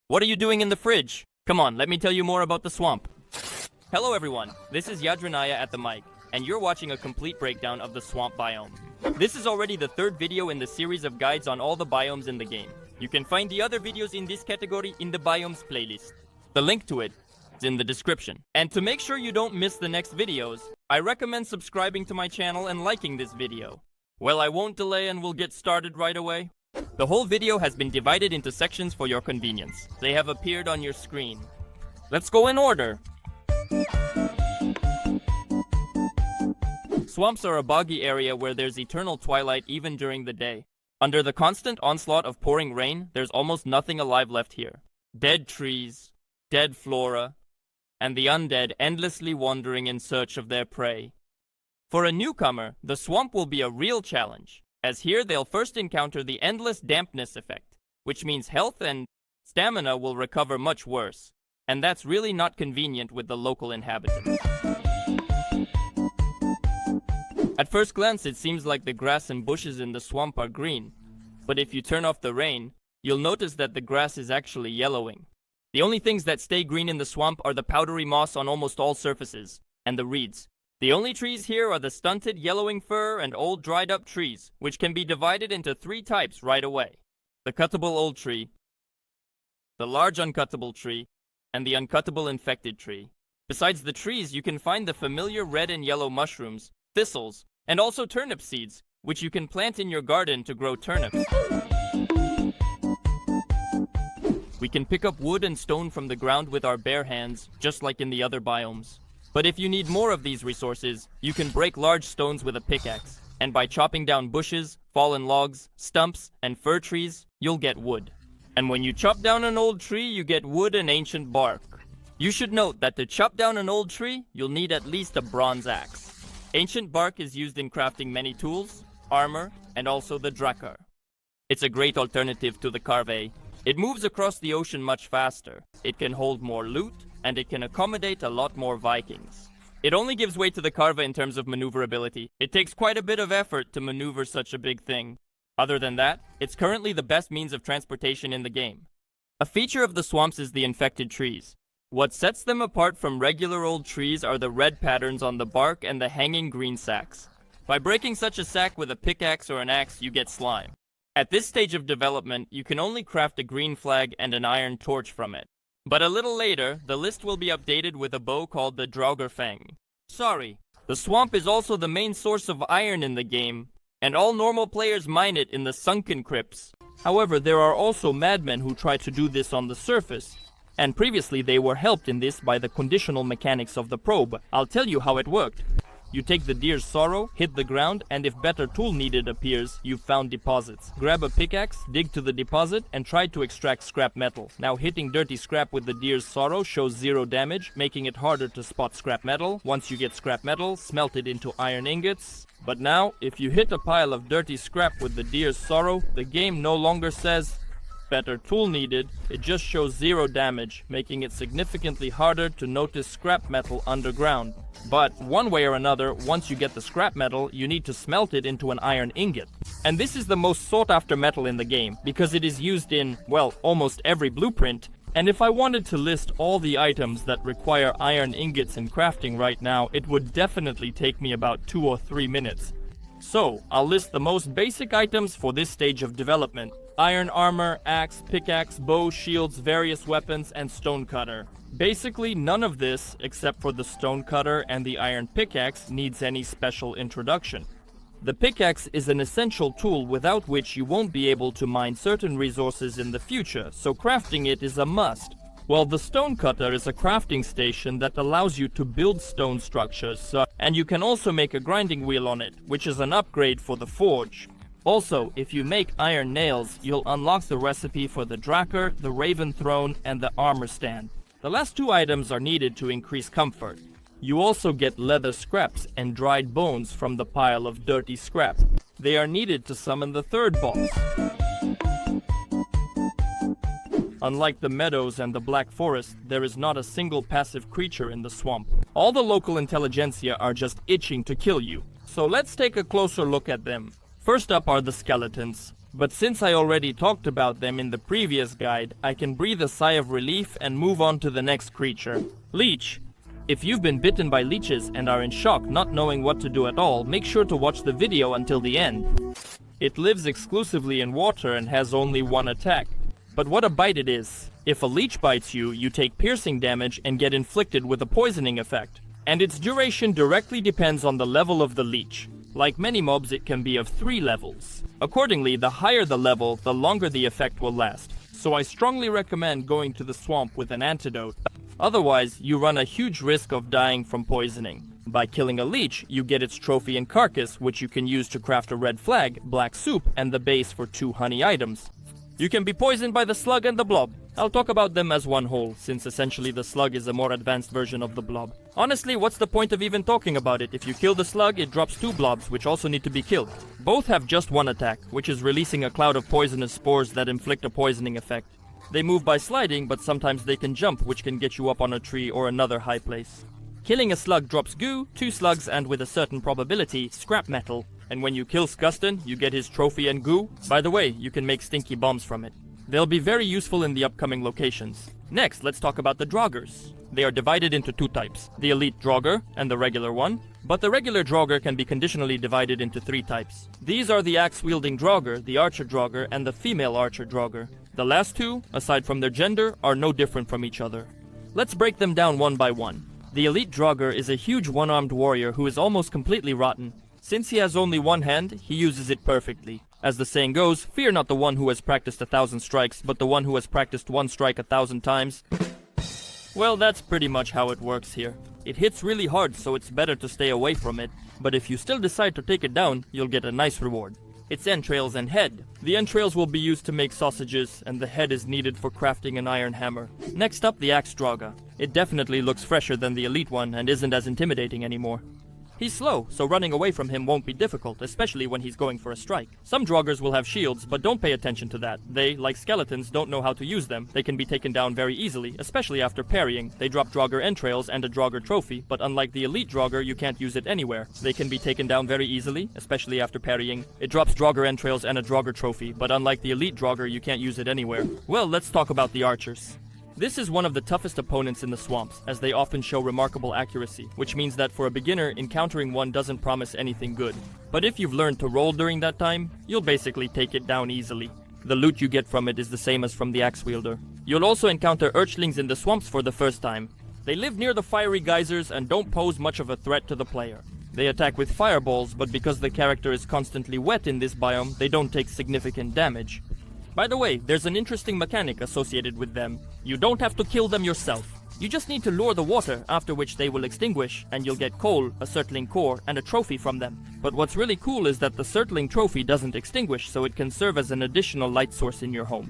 What are you doing in the fridge? Come on, let me tell you more about the swamp. Hello everyone, this is Yadranaya at the mic, and you're watching a complete breakdown of the swamp biome. This is already the third video in the series of guides on all the biomes in the game. You can find the other videos in this category in the biomes playlist. The link to it is in the description. And to make sure you don't miss the next videos, I recommend subscribing to my channel and liking this video. Well, I won't delay and we'll get started right away. The whole video has been divided into sections for your convenience. They have appeared on your screen. Let's go in order. Swamps are a boggy area where there's eternal twilight even during the day. Under the constant onslaught of pouring rain, there's almost nothing alive left here. Dead trees, dead flora, and the undead endlessly wandering in search of their prey. For a newcomer, the swamp will be a real challenge, as here they'll first encounter the endless dampness effect, which means health and stamina will recover much worse, and that's really not convenient with the local inhabitants. At first glance, it seems like the grass and bushes in the swamp are green, but if you turn off the rain, you'll notice that the grass is actually yellowing. The only things that stay green in the swamp are the powdery moss on almost all surfaces, and the reeds. The only trees here are the stunted yellowing fir and old dried up trees, which can be divided into three types right away. The cuttable old tree, the large uncuttable tree, and the uncuttable infected tree. Besides the trees, you can find the familiar red and yellow mushrooms, thistles, and also turnip seeds, which you can plant in your garden to grow turnips. We can pick up wood and stone from the ground with our bare hands, just like in the other biomes. But if you need more of these resources, you can break large stones with a pickaxe, and by chopping down bushes, fallen logs, stumps, and fir trees, you'll get wood. And when you chop down an old tree, you get wood and ancient bark. You should note that to chop down an old tree, you'll need at least a bronze axe. Ancient bark is used in crafting many tools, armor, and also the drakkar. It's a great alternative to the carve. It moves across the ocean much faster, it can hold more loot, and it can accommodate a lot more Vikings. It only gives way to the carve in terms of maneuverability. It takes quite a bit of effort to maneuver such a big thing. Other than that, it's currently the best means of transportation in the game. A feature of the swamps is the infected trees. What sets them apart from regular old trees are the red patterns on the bark and the hanging green sacks. By breaking such a sack with a pickaxe or an axe, you get slime. At this stage of development, you can only craft a green flag and an iron torch from it. But a little later, the list will be updated with a bow called the Draugr. Sorry, the swamp is also the main source of iron in the game, and all normal players mine it in the sunken crypts. However, there are also madmen who try to do this on the surface, and previously they were helped in this by the conditional mechanics of the probe. I'll tell you how it worked. You take the deer's sorrow, hit the ground, and if better tool needed appears, you've found deposits. Grab a pickaxe, dig to the deposit, and try to extract scrap metal. Now hitting dirty scrap with the deer's sorrow shows 0 damage, making it harder to spot scrap metal. Once you get scrap metal, smelt it into iron ingots. But now, if you hit a pile of dirty scrap with the deer's sorrow, the game no longer says, better tool needed, it just shows 0 damage, making it significantly harder to notice scrap metal underground. But one way or another, once you get the scrap metal, you need to smelt it into an iron ingot. And this is the most sought after metal in the game, because it is used in, well, almost every blueprint. And if I wanted to list all the items that require iron ingots in crafting right now, it would definitely take me about 2 or 3 minutes. So, I'll list the most basic items for this stage of development. Iron armor, axe, pickaxe, bow, shields, various weapons, and stonecutter. Basically, none of this, except for the stonecutter and the iron pickaxe, needs any special introduction. The pickaxe is an essential tool without which you won't be able to mine certain resources in the future, so crafting it is a must. While the stonecutter is a crafting station that allows you to build stone structures, and you can also make a grinding wheel on it, which is an upgrade for the forge. Also, if you make iron nails, you'll unlock the recipe for the drakkar, the raven throne, and the armor stand. The last 2 items are needed to increase comfort. You also get leather scraps and dried bones from the pile of dirty scrap. They are needed to summon the 3rd boss. Unlike the meadows and the Black Forest, there is not a single passive creature in the swamp. All the local intelligentsia are just itching to kill you. So let's take a closer look at them. First up are the skeletons. But since I already talked about them in the previous guide, I can breathe a sigh of relief and move on to the next creature. Leech. If you've been bitten by leeches and are in shock not knowing what to do at all, make sure to watch the video until the end. It lives exclusively in water and has only one attack. But what a bite it is! If a leech bites you, you take piercing damage and get inflicted with a poisoning effect. And its duration directly depends on the level of the leech. Like many mobs, it can be of 3 levels. Accordingly, the higher the level, the longer the effect will last. So I strongly recommend going to the swamp with an antidote. Otherwise, you run a huge risk of dying from poisoning. By killing a leech, you get its trophy and carcass, which you can use to craft a red flag, black soup, and the base for 2 honey items. You can be poisoned by the slug and the blob. I'll talk about them as one whole, since essentially the slug is a more advanced version of the blob. Honestly, what's the point of even talking about it? If you kill the slug, it drops 2 blobs, which also need to be killed. Both have just one attack, which is releasing a cloud of poisonous spores that inflict a poisoning effect. They move by sliding, but sometimes they can jump, which can get you up on a tree or another high place. Killing a slug drops goo, 2 slugs, and with a certain probability, scrap metal. And when you kill Scuston, you get his trophy and goo. By the way, you can make stinky bombs from it. They'll be very useful in the upcoming locations. Next, let's talk about the Draugrs. They are divided into 2 types, the Elite Draugr and the regular one. But the regular Draugr can be conditionally divided into 3 types. These are the axe-wielding Draugr, the Archer Draugr, and the female Archer Draugr. The last 2, aside from their gender, are no different from each other. Let's break them down one by one. The Elite Draugr is a huge one-armed warrior who is almost completely rotten. Since he has only one hand, he uses it perfectly. As the saying goes, fear not the one who has practiced 1,000 strikes, but the one who has practiced 1 strike 1,000 times. Well, that's pretty much how it works here. It hits really hard, so it's better to stay away from it. But if you still decide to take it down, you'll get a nice reward. Its entrails and head. The entrails will be used to make sausages, and the head is needed for crafting an iron hammer. Next up, the Axe Draugr. It definitely looks fresher than the Elite one, and isn't as intimidating anymore. He's slow, so running away from him won't be difficult, especially when he's going for a strike. Some Draugrs will have shields, but don't pay attention to that. They, like skeletons, don't know how to use them. They can be taken down very easily, especially after parrying. They drop Draugr entrails and a Draugr trophy, but unlike the Elite Draugr, you can't use it anywhere. They can be taken down very easily, especially after parrying. It drops Draugr entrails and a Draugr trophy, but unlike the Elite Draugr, you can't use it anywhere. Well, let's talk about the Archers. This is one of the toughest opponents in the swamps, as they often show remarkable accuracy, which means that for a beginner, encountering one doesn't promise anything good. But if you've learned to roll during that time, you'll basically take it down easily. The loot you get from it is the same as from the axe wielder. You'll also encounter urchlings in the swamps for the first time. They live near the fiery geysers and don't pose much of a threat to the player. They attack with fireballs, but because the character is constantly wet in this biome, they don't take significant damage. By the way, there's an interesting mechanic associated with them. You don't have to kill them yourself. You just need to lure the water, after which they will extinguish, and you'll get coal, a Surtling core, and a trophy from them. But what's really cool is that the Surtling trophy doesn't extinguish, so it can serve as an additional light source in your home.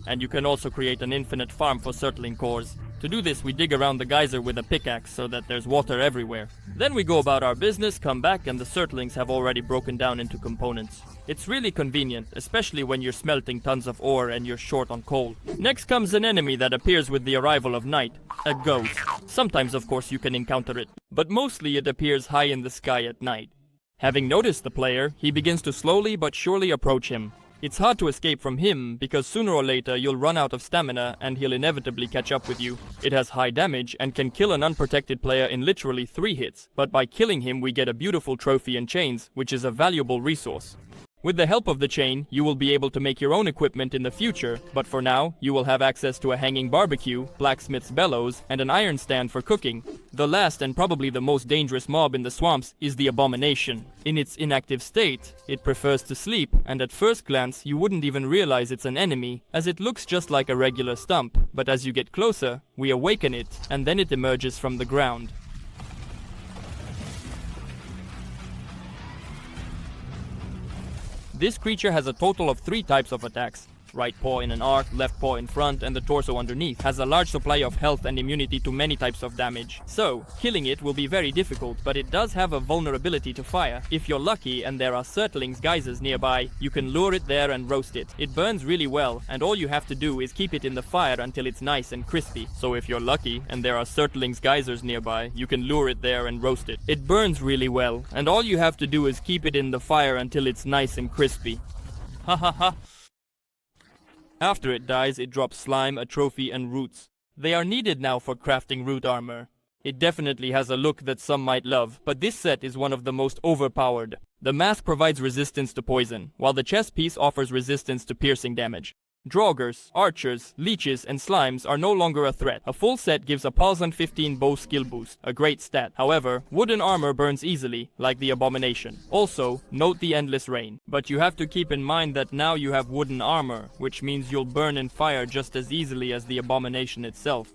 And you can also create an infinite farm for Surtling cores. To do this, we dig around the geyser with a pickaxe so that there's water everywhere. Then we go about our business, come back, and the Surtlings have already broken down into components. It's really convenient, especially when you're smelting tons of ore and you're short on coal. Next comes an enemy that appears with the arrival of night, a ghost. Sometimes, of course, you can encounter it, but mostly it appears high in the sky at night. Having noticed the player, he begins to slowly but surely approach him. It's hard to escape from him, because sooner or later you'll run out of stamina and he'll inevitably catch up with you. It has high damage and can kill an unprotected player in literally 3 hits, but by killing him we get a beautiful trophy and chains, which is a valuable resource. With the help of the chain, you will be able to make your own equipment in the future, but for now, you will have access to a hanging barbecue, blacksmith's bellows, and an iron stand for cooking. The last and probably the most dangerous mob in the swamps is the Abomination. In its inactive state, it prefers to sleep, and at first glance, you wouldn't even realize it's an enemy, as it looks just like a regular stump. But as you get closer, we awaken it, and then it emerges from the ground. This creature has a total of 3 types of attacks. Right paw in an arc, left paw in front, and the torso underneath. Has a large supply of health and immunity to many types of damage. So, killing it will be very difficult, but it does have a vulnerability to fire. If you're lucky and there are Surtlings geysers nearby, you can lure it there and roast it. It burns really well, and all you have to do is keep it in the fire until it's nice and crispy. So if you're lucky and there are Surtlings geysers nearby, you can lure it there and roast it. It burns really well, and all you have to do is keep it in the fire until it's nice and crispy. Ha ha ha. After it dies, it drops slime, a trophy, and roots. They are needed now for crafting root armor. It definitely has a look that some might love, but this set is one of the most overpowered. The mask provides resistance to poison, while the chest piece offers resistance to piercing damage. Draugrs, archers, leeches, and slimes are no longer a threat. A full set gives a Pulsant 15 bow skill boost, a great stat. However, wooden armor burns easily, like the Abomination. Also, note the Endless Rain. But you have to keep in mind that now you have wooden armor, which means you'll burn in fire just as easily as the Abomination itself.